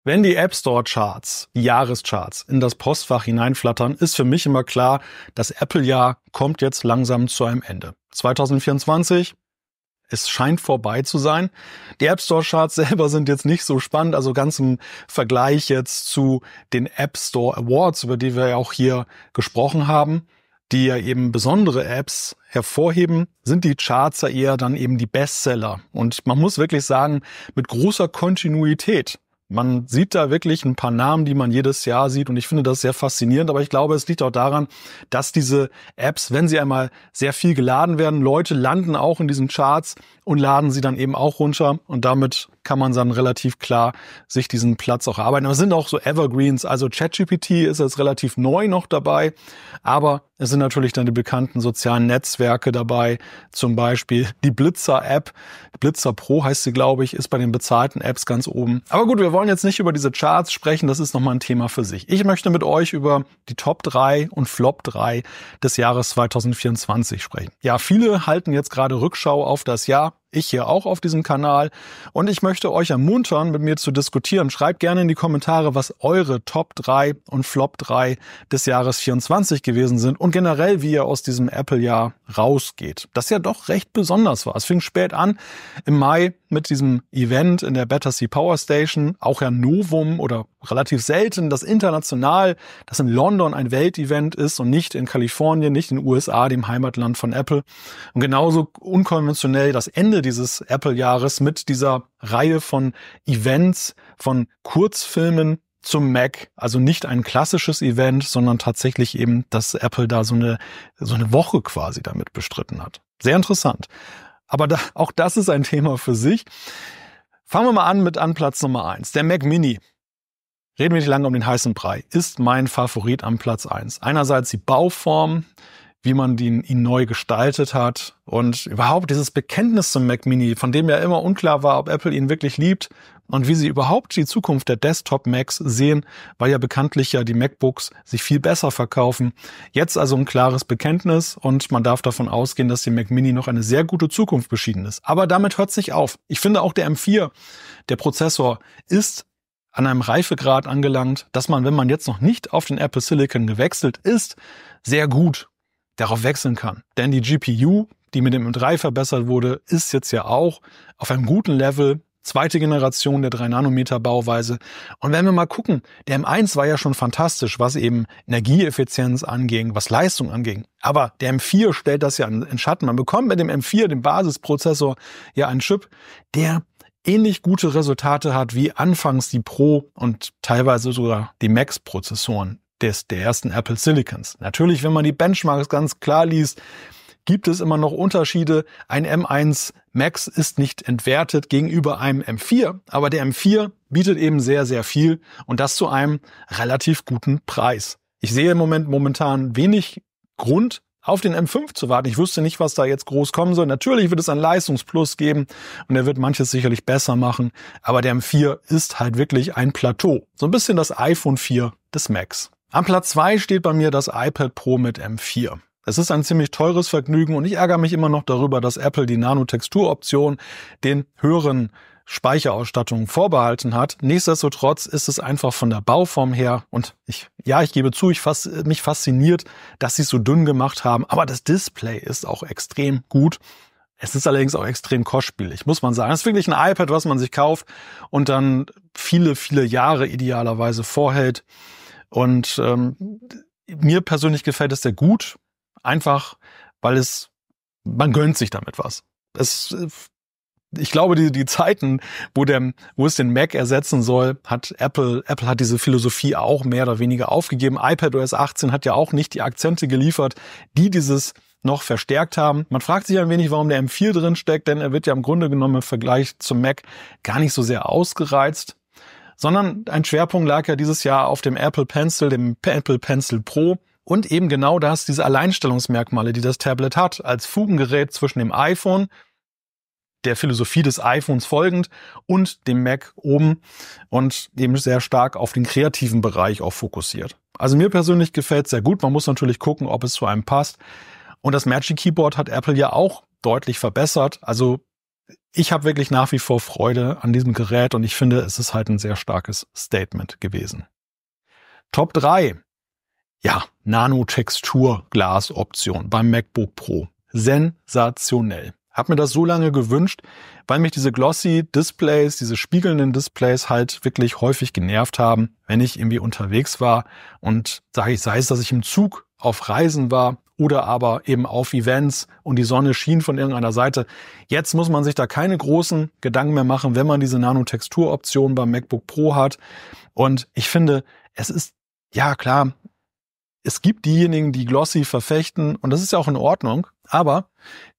Wenn die App Store Charts, die Jahrescharts in das Postfach hineinflattern, ist für mich immer klar, das Apple-Jahr kommt jetzt langsam zu einem Ende. 2024, es scheint vorbei zu sein. Die App Store Charts selber sind jetzt nicht so spannend, also ganz im Vergleich jetzt zu den App Store Awards, über die wir ja auch hier gesprochen haben, die ja eben besondere Apps hervorheben, sind die Charts ja eher dann eben die Bestseller. Und man muss wirklich sagen, mit großer Kontinuität. Man sieht da wirklich ein paar Namen, die man jedes Jahr sieht, und ich finde das sehr faszinierend. Aber ich glaube, es liegt auch daran, dass diese Apps, wenn sie einmal sehr viel geladen werden, Leute landen auch in diesen Charts und laden sie dann eben auch runter. Und damit kann man dann relativ klar sich diesen Platz auch erarbeiten. Aber es sind auch so Evergreens, also ChatGPT ist jetzt relativ neu noch dabei, aber es sind natürlich dann die bekannten sozialen Netzwerke dabei, zum Beispiel die Blitzer-App. Blitzer Pro heißt sie, glaube ich, ist bei den bezahlten Apps ganz oben. Aber gut, wir wollen jetzt nicht über diese Charts sprechen, das ist nochmal ein Thema für sich. Ich möchte mit euch über die Top 3 und Flop 3 des Jahres 2024 sprechen. Ja, viele halten jetzt gerade Rückschau auf das Jahr. Ich hier auch auf diesem Kanal, und ich möchte euch ermuntern, mit mir zu diskutieren. Schreibt gerne in die Kommentare, was eure Top 3 und Flop 3 des Jahres 24 gewesen sind und generell, wie ihr aus diesem Apple-Jahr rausgeht. Das ja doch recht besonders war. Es fing spät an im Mai mit diesem Event in der Battersea Power Station, auch ja Novum oder relativ selten, dass international, dass in London ein Weltevent ist und nicht in Kalifornien, nicht in den USA, dem Heimatland von Apple. Und genauso unkonventionell das Ende dieses Apple-Jahres mit dieser Reihe von Events, von Kurzfilmen zum Mac. Also nicht ein klassisches Event, sondern tatsächlich eben, dass Apple da so eine Woche quasi damit bestritten hat. Sehr interessant. Aber auch das ist ein Thema für sich. Fangen wir mal an Platz Nummer 1. Der Mac Mini. Reden wir nicht lange um den heißen Brei. Ist mein Favorit an Platz 1. Einerseits die Bauform, wie man ihn neu gestaltet hat, und überhaupt dieses Bekenntnis zum Mac Mini, von dem ja immer unklar war, ob Apple ihn wirklich liebt und wie sie überhaupt die Zukunft der Desktop-Macs sehen, weil ja bekanntlich ja die MacBooks sich viel besser verkaufen. Jetzt also ein klares Bekenntnis, und man darf davon ausgehen, dass die Mac Mini noch eine sehr gute Zukunft beschieden ist. Aber damit hört es nicht auf. Ich finde auch der M4, der Prozessor, ist an einem Reifegrad angelangt, dass man, wenn man jetzt noch nicht auf den Apple Silicon gewechselt ist, sehr gut darauf wechseln kann. Denn die GPU, die mit dem M3 verbessert wurde, ist jetzt ja auch auf einem guten Level. Zweite Generation der 3-Nanometer-Bauweise. Und wenn wir mal gucken, der M1 war ja schon fantastisch, was eben Energieeffizienz anging, was Leistung anging. Aber der M4 stellt das ja in Schatten. Man bekommt mit dem M4, dem Basisprozessor, ja einen Chip, der ähnlich gute Resultate hat wie anfangs die Pro und teilweise sogar die Max-Prozessoren der ersten Apple Silicons. Natürlich, wenn man die Benchmarks ganz klar liest, gibt es immer noch Unterschiede. Ein M1 Max ist nicht entwertet gegenüber einem M4, aber der M4 bietet eben sehr, sehr viel, und das zu einem relativ guten Preis. Ich sehe momentan wenig Grund, auf den M5 zu warten. Ich wüsste nicht, was da jetzt groß kommen soll. Natürlich wird es einen Leistungsplus geben und er wird manches sicherlich besser machen, aber der M4 ist halt wirklich ein Plateau. So ein bisschen das iPhone 4 des Macs. Am Platz 2 steht bei mir das iPad Pro mit M4. Es ist ein ziemlich teures Vergnügen, und ich ärgere mich immer noch darüber, dass Apple die Nano-Textur-Option den höheren Speicherausstattungen vorbehalten hat. Nichtsdestotrotz ist es einfach von der Bauform her, und ich gebe zu, mich fasziniert, dass sie es so dünn gemacht haben, aber das Display ist auch extrem gut. Es ist allerdings auch extrem kostspielig, muss man sagen. Es ist wirklich ein iPad, was man sich kauft und dann viele, viele Jahre idealerweise vorhält. Und mir persönlich gefällt es sehr gut, einfach weil man gönnt sich damit was. Ich glaube, die Zeiten, wo es den Mac ersetzen soll, hat Apple hat diese Philosophie auch mehr oder weniger aufgegeben. iPadOS 18 hat ja auch nicht die Akzente geliefert, die dieses noch verstärkt haben. Man fragt sich ein wenig, warum der M4 drin steckt, denn er wird ja im Grunde genommen im Vergleich zum Mac gar nicht so sehr ausgereizt, sondern ein Schwerpunkt lag ja dieses Jahr auf dem Apple Pencil, dem Apple Pencil Pro, und eben genau das, diese Alleinstellungsmerkmale, die das Tablet hat, als Fugengerät zwischen dem iPhone, der Philosophie des iPhones folgend, und dem Mac oben, und eben sehr stark auf den kreativen Bereich auch fokussiert. Also mir persönlich gefällt es sehr gut. Man muss natürlich gucken, ob es zu einem passt. Und das Magic Keyboard hat Apple ja auch deutlich verbessert. Also ich habe wirklich nach wie vor Freude an diesem Gerät und ich finde, es ist halt ein sehr starkes Statement gewesen. Top 3. Ja, Nanotextur-Glas-Option beim MacBook Pro. Sensationell. Hab mir das so lange gewünscht, weil mich diese glossy Displays, diese spiegelnden Displays halt wirklich häufig genervt haben, wenn ich irgendwie unterwegs war und sei es, dass ich im Zug auf Reisen war oder aber eben auf Events und die Sonne schien von irgendeiner Seite. Jetzt muss man sich da keine großen Gedanken mehr machen, wenn man diese Nanotextur-Option beim MacBook Pro hat. Und ich finde, es ist, ja klar, es gibt diejenigen, die glossy verfechten und das ist ja auch in Ordnung, aber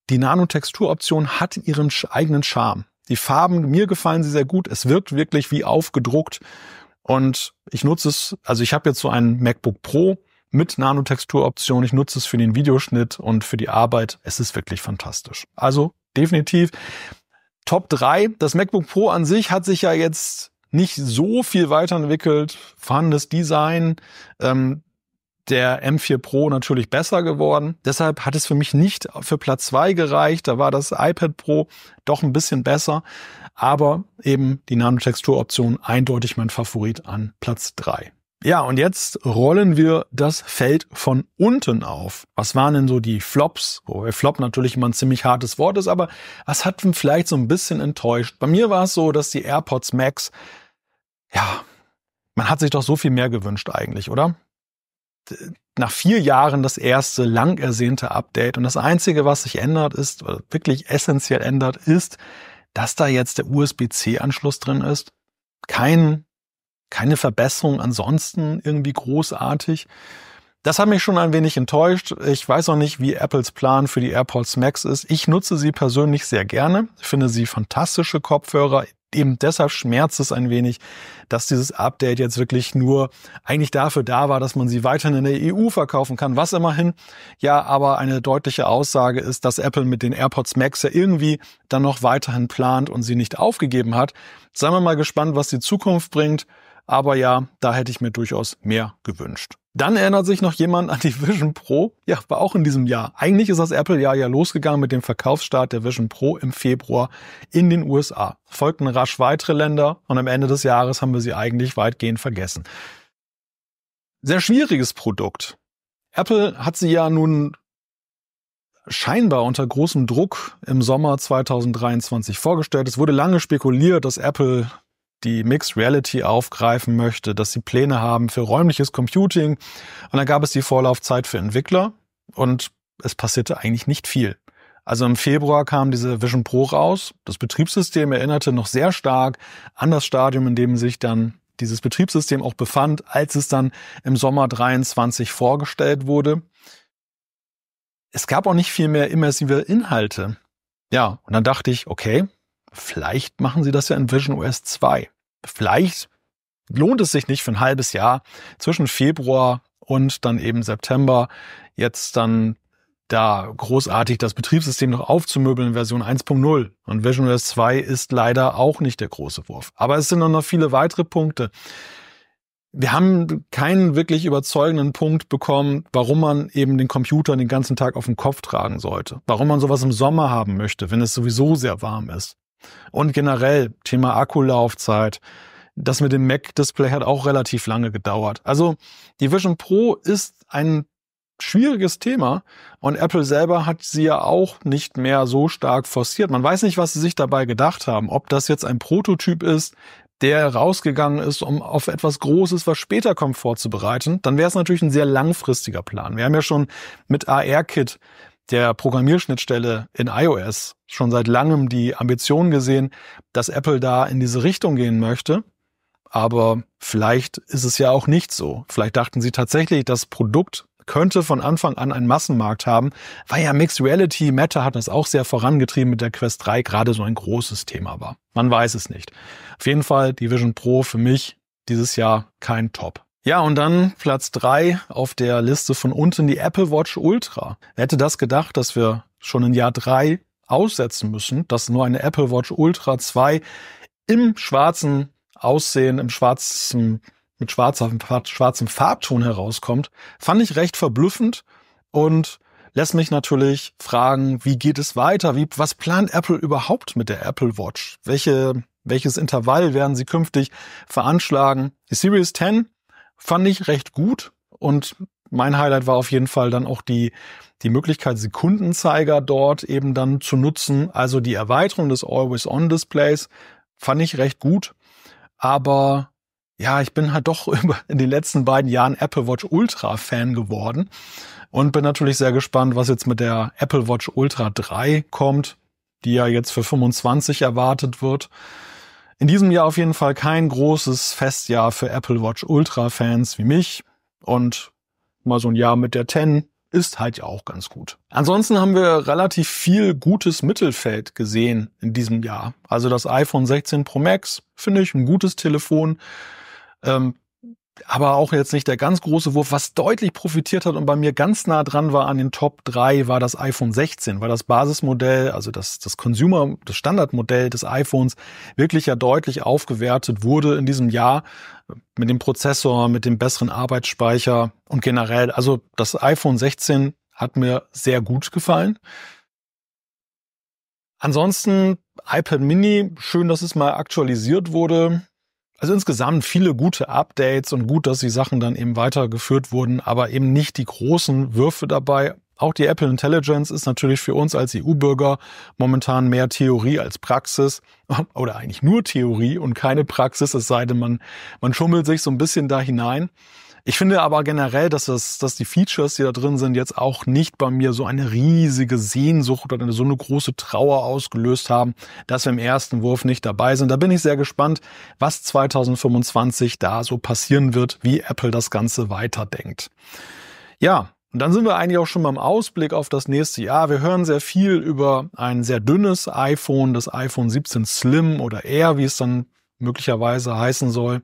die Nanotextur-Option hat ihren eigenen Charme. Die Farben, mir gefallen sie sehr gut. Es wirkt wirklich wie aufgedruckt und ich nutze es, also ich habe jetzt so einen MacBook Pro mit Nanotextur-Option. Ich nutze es für den Videoschnitt und für die Arbeit. Es ist wirklich fantastisch. Also definitiv Top 3. Das MacBook Pro an sich hat sich ja jetzt nicht so viel weiterentwickelt. Vorhandenes Design, der M4 Pro natürlich besser geworden. Deshalb hat es für mich nicht für Platz 2 gereicht. Da war das iPad Pro doch ein bisschen besser. Aber eben die Nanotextur-Option eindeutig mein Favorit an Platz 3. Ja, und jetzt rollen wir das Feld von unten auf. Was waren denn so die Flops? Wobei Flop natürlich immer ein ziemlich hartes Wort ist, aber was hat mich vielleicht so ein bisschen enttäuscht? Bei mir war es so, dass die AirPods Max, ja, man hat sich doch so viel mehr gewünscht eigentlich, oder? Nach 4 Jahren das erste lang ersehnte Update und das Einzige, was sich ändert ist, oder wirklich essentiell ändert, ist, dass da jetzt der USB-C-Anschluss drin ist. Keine Verbesserung ansonsten irgendwie großartig. Das hat mich schon ein wenig enttäuscht. Ich weiß auch nicht, wie Apples Plan für die AirPods Max ist. Ich nutze sie persönlich sehr gerne. Ich finde sie fantastische Kopfhörer. Eben deshalb schmerzt es ein wenig, dass dieses Update jetzt wirklich nur eigentlich dafür da war, dass man sie weiterhin in der EU verkaufen kann, was immerhin ja aber eine deutliche Aussage ist, dass Apple mit den AirPods Max ja irgendwie dann noch weiterhin plant und sie nicht aufgegeben hat. Seien wir mal gespannt, was die Zukunft bringt. Aber ja, da hätte ich mir durchaus mehr gewünscht. Dann erinnert sich noch jemand an die Vision Pro. Ja, war auch in diesem Jahr. Eigentlich ist das Apple-Jahr ja losgegangen mit dem Verkaufsstart der Vision Pro im Februar in den USA. Folgten rasch weitere Länder und am Ende des Jahres haben wir sie eigentlich weitgehend vergessen. Sehr schwieriges Produkt. Apple hat sie ja nun scheinbar unter großem Druck im Sommer 2023 vorgestellt. Es wurde lange spekuliert, dass Apple die Mixed Reality aufgreifen möchte, dass sie Pläne haben für räumliches Computing. Und dann gab es die Vorlaufzeit für Entwickler und es passierte eigentlich nicht viel. Also im Februar kam diese Vision Pro raus. Das Betriebssystem erinnerte noch sehr stark an das Stadium, in dem sich dann dieses Betriebssystem auch befand, als es dann im Sommer 23 vorgestellt wurde. Es gab auch nicht viel mehr immersive Inhalte. Ja, und dann dachte ich, okay, vielleicht machen sie das ja in Vision OS 2. Vielleicht lohnt es sich nicht für ein halbes Jahr zwischen Februar und dann eben September jetzt dann da großartig das Betriebssystem noch aufzumöbeln in Version 1.0. Und Vision OS 2 ist leider auch nicht der große Wurf. Aber es sind noch viele weitere Punkte. Wir haben keinen wirklich überzeugenden Punkt bekommen, warum man eben den Computer den ganzen Tag auf dem Kopf tragen sollte. Warum man sowas im Sommer haben möchte, wenn es sowieso sehr warm ist. Und generell Thema Akkulaufzeit. Das mit dem Mac-Display hat auch relativ lange gedauert. Also die Vision Pro ist ein schwieriges Thema und Apple selber hat sie ja auch nicht mehr so stark forciert. Man weiß nicht, was sie sich dabei gedacht haben. Ob das jetzt ein Prototyp ist, der rausgegangen ist, um auf etwas Großes, was später kommt, vorzubereiten, dann wäre es natürlich ein sehr langfristiger Plan. Wir haben ja schon mit ARKit, der Programmierschnittstelle in iOS, schon seit langem die Ambition gesehen, dass Apple da in diese Richtung gehen möchte. Aber vielleicht ist es ja auch nicht so. Vielleicht dachten sie tatsächlich, das Produkt könnte von Anfang an einen Massenmarkt haben, weil ja Mixed Reality, Meta hat das auch sehr vorangetrieben mit der Quest 3, gerade so ein großes Thema war. Man weiß es nicht. Auf jeden Fall die Vision Pro für mich dieses Jahr kein Top. Ja, und dann Platz 3 auf der Liste von unten, die Apple Watch Ultra. Wer hätte das gedacht, dass wir schon in Jahr 3 aussetzen müssen, dass nur eine Apple Watch Ultra 2 im schwarzen Aussehen, mit schwarzem Farbton herauskommt, fand ich recht verblüffend und lässt mich natürlich fragen, wie geht es weiter? Was plant Apple überhaupt mit der Apple Watch? Welches Intervall werden sie künftig veranschlagen? Die Series 10 fand ich recht gut und mein Highlight war auf jeden Fall dann auch die Möglichkeit, Sekundenzeiger dort eben dann zu nutzen. Also die Erweiterung des Always-On-Displays fand ich recht gut. Aber ja, ich bin halt doch in den letzten beiden Jahren Apple Watch Ultra Fan geworden und bin natürlich sehr gespannt, was jetzt mit der Apple Watch Ultra 3 kommt, die ja jetzt für 25 erwartet wird. In diesem Jahr auf jeden Fall kein großes Festjahr für Apple Watch Ultra Fans wie mich und mal so ein Jahr mit der 10 ist halt ja auch ganz gut. Ansonsten haben wir relativ viel gutes Mittelfeld gesehen in diesem Jahr. Also das iPhone 16 Pro Max finde ich ein gutes Telefon, aber auch jetzt nicht der ganz große Wurf. Was deutlich profitiert hat und bei mir ganz nah dran war an den Top 3, war das iPhone 16, weil das Basismodell, also das Standardmodell des iPhones wirklich ja deutlich aufgewertet wurde in diesem Jahr mit dem Prozessor, mit dem besseren Arbeitsspeicher und generell. Also das iPhone 16 hat mir sehr gut gefallen. Ansonsten iPad Mini, schön, dass es mal aktualisiert wurde. Also insgesamt viele gute Updates und gut, dass die Sachen dann eben weitergeführt wurden, aber eben nicht die großen Würfe dabei. Auch die Apple Intelligence ist natürlich für uns als EU-Bürger momentan mehr Theorie als Praxis oder eigentlich nur Theorie und keine Praxis, es sei denn, man schummelt sich so ein bisschen da hinein. Ich finde aber generell, dass die Features, die da drin sind, jetzt auch nicht bei mir so eine riesige Sehnsucht oder so eine große Trauer ausgelöst haben, dass wir im ersten Wurf nicht dabei sind. Da bin ich sehr gespannt, was 2025 da so passieren wird, wie Apple das Ganze weiterdenkt. Ja, und dann sind wir eigentlich auch schon beim Ausblick auf das nächste Jahr. Wir hören sehr viel über ein sehr dünnes iPhone, das iPhone 17 Slim oder Air, wie es dann möglicherweise heißen soll.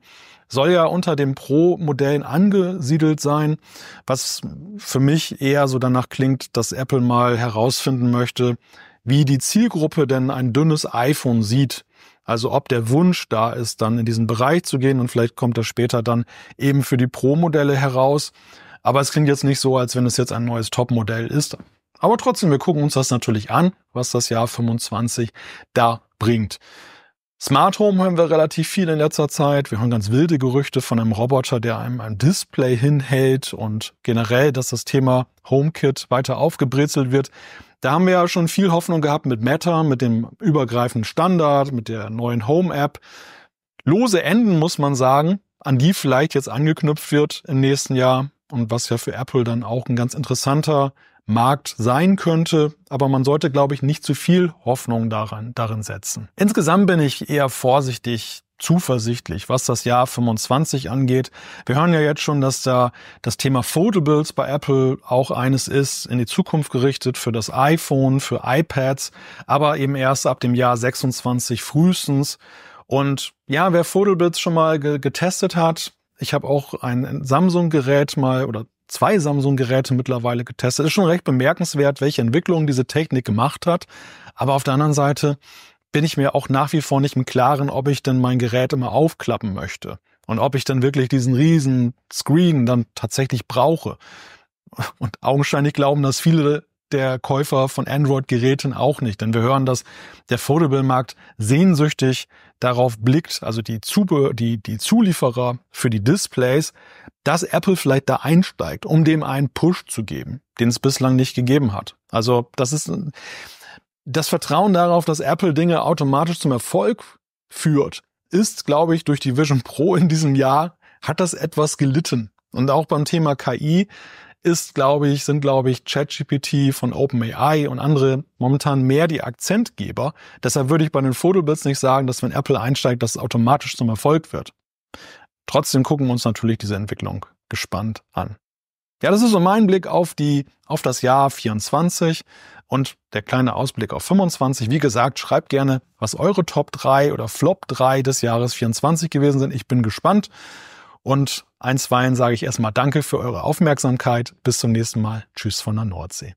Soll ja unter den Pro-Modellen angesiedelt sein, was für mich eher so danach klingt, dass Apple mal herausfinden möchte, wie die Zielgruppe denn ein dünnes iPhone sieht. Also ob der Wunsch da ist, dann in diesen Bereich zu gehen und vielleicht kommt das später dann eben für die Pro-Modelle heraus. Aber es klingt jetzt nicht so, als wenn es jetzt ein neues Top-Modell ist. Aber trotzdem, wir gucken uns das natürlich an, was das Jahr 25 da bringt. Smart Home hören wir relativ viel in letzter Zeit. Wir hören ganz wilde Gerüchte von einem Roboter, der einem ein Display hinhält und generell, dass das Thema HomeKit weiter aufgebrezelt wird. Da haben wir ja schon viel Hoffnung gehabt mit Meta, mit dem übergreifenden Standard, mit der neuen Home-App. Lose Enden, muss man sagen, an die vielleicht jetzt angeknüpft wird im nächsten Jahr und was ja für Apple dann auch ein ganz interessanter Markt sein könnte, aber man sollte, glaube ich, nicht zu viel Hoffnung darin setzen. Insgesamt bin ich eher vorsichtig, zuversichtlich, was das Jahr 25 angeht. Wir hören ja jetzt schon, dass da das Thema Foldables bei Apple auch eines ist, in die Zukunft gerichtet für das iPhone, für iPads, aber eben erst ab dem Jahr 26 frühestens. Und ja, wer Foldables schon mal getestet hat, ich habe auch ein Samsung-Gerät mal oder 2 Samsung-Geräte mittlerweile getestet. Ist schon recht bemerkenswert, welche Entwicklung diese Technik gemacht hat. Aber auf der anderen Seite bin ich mir auch nach wie vor nicht im Klaren, ob ich denn mein Gerät immer aufklappen möchte und ob ich dann wirklich diesen riesen Screen dann tatsächlich brauche. Und augenscheinlich glauben das viele der Käufer von Android-Geräten auch nicht, denn wir hören, dass der Foldable-Markt sehnsüchtig darauf blickt, also die Zulieferer für die Displays, dass Apple vielleicht da einsteigt, um dem einen Push zu geben, den es bislang nicht gegeben hat. Also das ist das Vertrauen darauf, dass Apple Dinge automatisch zum Erfolg führt, ist, glaube ich, durch die Vision Pro in diesem Jahr, hat das etwas gelitten. Und auch beim Thema KI sind, glaube ich, ChatGPT von OpenAI und andere momentan mehr die Akzentgeber. Deshalb würde ich bei den Foldables nicht sagen, dass wenn Apple einsteigt, das automatisch zum Erfolg wird. Trotzdem gucken wir uns natürlich diese Entwicklung gespannt an. Ja, das ist so mein Blick auf das Jahr 24 und der kleine Ausblick auf 25. Wie gesagt, schreibt gerne, was eure Top 3 oder Flop 3 des Jahres 24 gewesen sind. Ich bin gespannt. Und einstweilen sage ich erstmal Danke für eure Aufmerksamkeit. Bis zum nächsten Mal. Tschüss von der Nordsee.